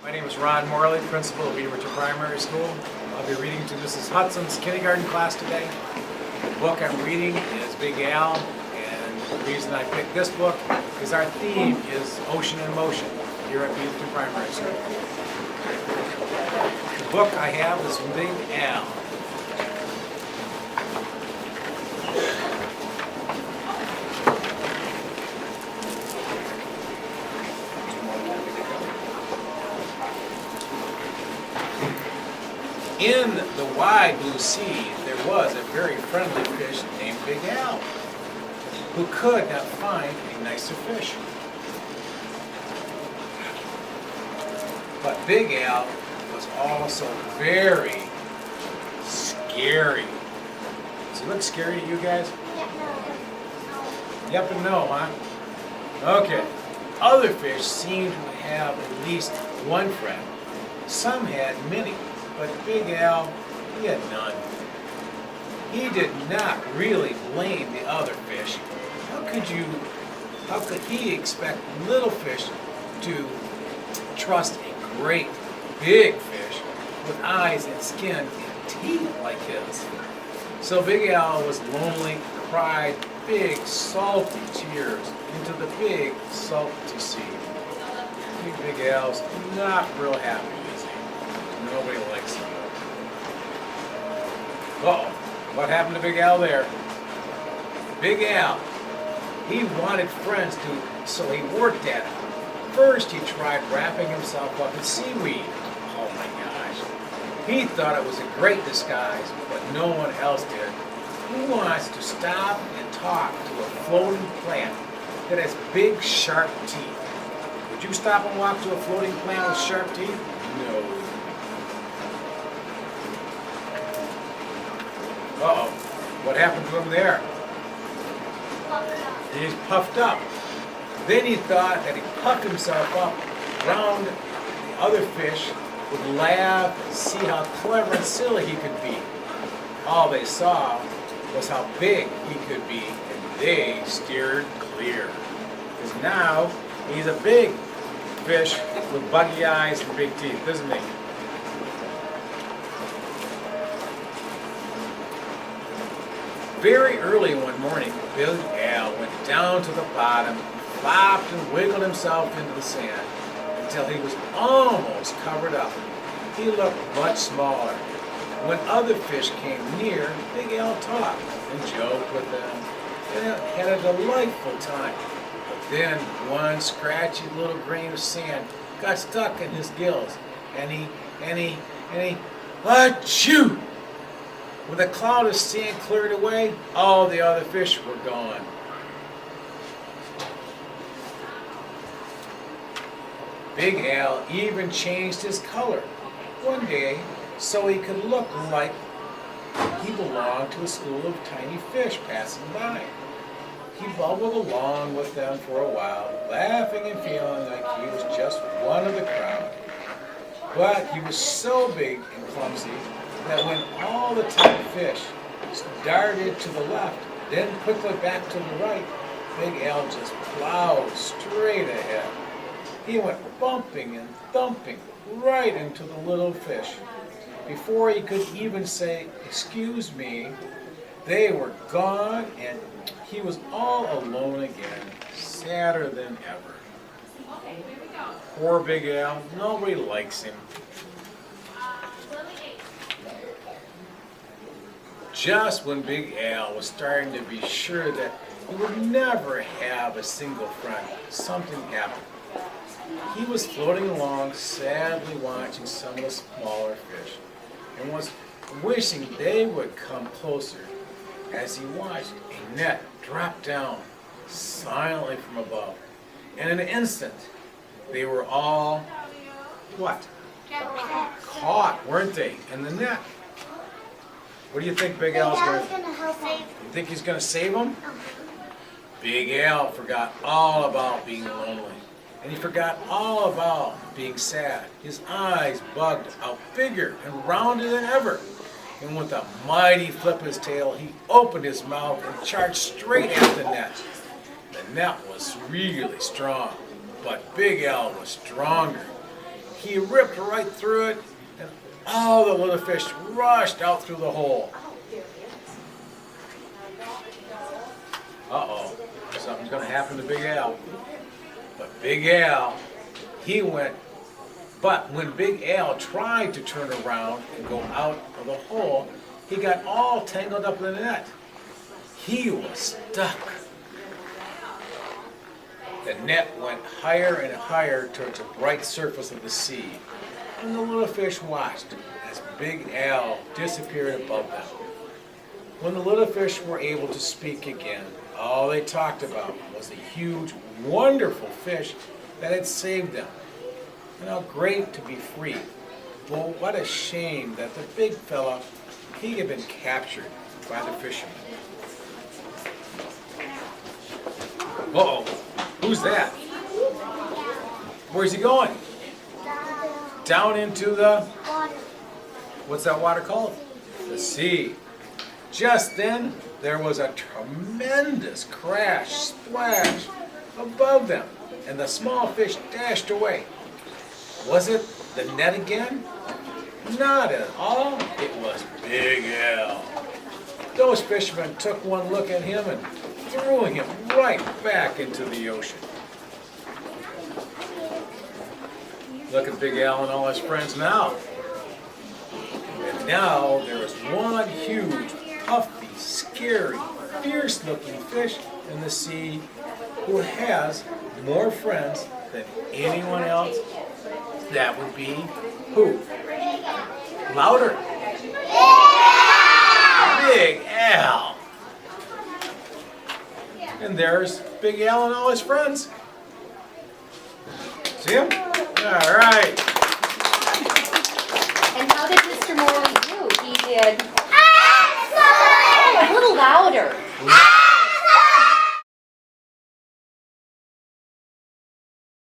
My name is Ron Morley, principal of Beaverton Primary School. I'll be reading to Mrs. Hudson's kindergarten class today. The book I'm reading is Big Al, and the reason I picked this book is our theme is Ocean in Motion here at Beaverton Primary School. The book I have is Big Al. In the wide blue sea, there was a very friendly fish named Big Al, who could not find a nicer fish. But Big Al was also very scary. Does he look scary to you guys? Yep and no, huh? Okay. Other fish seemed to have at least one friend. Some had many. But Big Al, he had none. He did not really blame the other fish. How could he expect little fish to trust a great big fish with eyes and skin and teeth like his? So Big Al was lonely, cried big salty tears into the big salty sea. Big Al's not real happy. Nobody likes him. Uh-oh. What happened to Big Al there? Big Al, he wanted friends so he worked at it. First he tried wrapping himself up in seaweed. Oh my gosh. He thought it was a great disguise, but no one else did. Who wants to stop and talk to a floating plant that has big sharp teeth? Would you stop and walk to a floating plant with sharp teeth? No. Uh-oh. What happened to him there? He's puffed up. Then he thought that he puffed himself up around the other fish would laugh and see how clever and silly he could be. All they saw was how big he could be, and they steered clear. Because now he's a big fish with buggy eyes and big teeth, isn't he? Very early one morning, Big Al went down to the bottom, flopped and wiggled himself into the sand until he was almost covered up. He looked much smaller. When other fish came near, Big Al talked and joked with them and had a delightful time. But then one scratchy little grain of sand got stuck in his gills, and he, achoo! When the cloud of sand cleared away, all the other fish were gone. Big Al even changed his color one day so he could look like he belonged to a school of tiny fish passing by. He bubbled along with them for a while, laughing and feeling like he was just one of the crowd. But he was so big and clumsy that when all the tiny fish darted to the left, then quickly back to the right, Big Al just plowed straight ahead. He went bumping and thumping right into the little fish. Before he could even say, "Excuse me," they were gone, and he was all alone again, sadder than ever. Poor Big Al, nobody likes him. Just when Big Al was starting to be sure that he would never have a single friend, something happened. He was floating along, sadly watching some of the smaller fish, and was wishing they would come closer as he watched a net drop down silently from above. And in an instant, they were all, what? Caught, weren't they, in the net? What do you think Big Al's going to help him? You think he's going to save him? Big Al forgot all about being lonely. And he forgot all about being sad. His eyes bugged out bigger and rounder than ever. And with a mighty flip of his tail, he opened his mouth and charged straight at the net. The net was really strong, but Big Al was stronger. he ripped right through it, and all the little fish rushed out through the hole. Uh-oh, something's going to happen to Big Al. But Big Al, he went, but when Big Al tried to turn around and go out of the hole, he got all tangled up in the net. He was stuck. The net went higher and higher towards the bright surface of the sea, and the little fish watched as Big Al disappeared above them. When the little fish were able to speak again, all they talked about was the huge, wonderful fish that had saved them, and how great to be free. Well, what a shame that the big fella, he had been captured by the fishermen. Uh-oh, who's that? Where's he going? Down into the, what's that water called? The sea. Just then, there was a tremendous crash, splash above them, and the small fish dashed away. Was it the net again? Not at all. It was Big Al. Those fishermen took one look at him and threw him right back into the ocean. Look at Big Al and all his friends now. And now there is one huge, puffy, scary, fierce-looking fish in the sea who has more friends than anyone else. That would be who? Louder. Big Al. And there's Big Al and all his friends. See him? All right. And how did Mr. Morley do? He did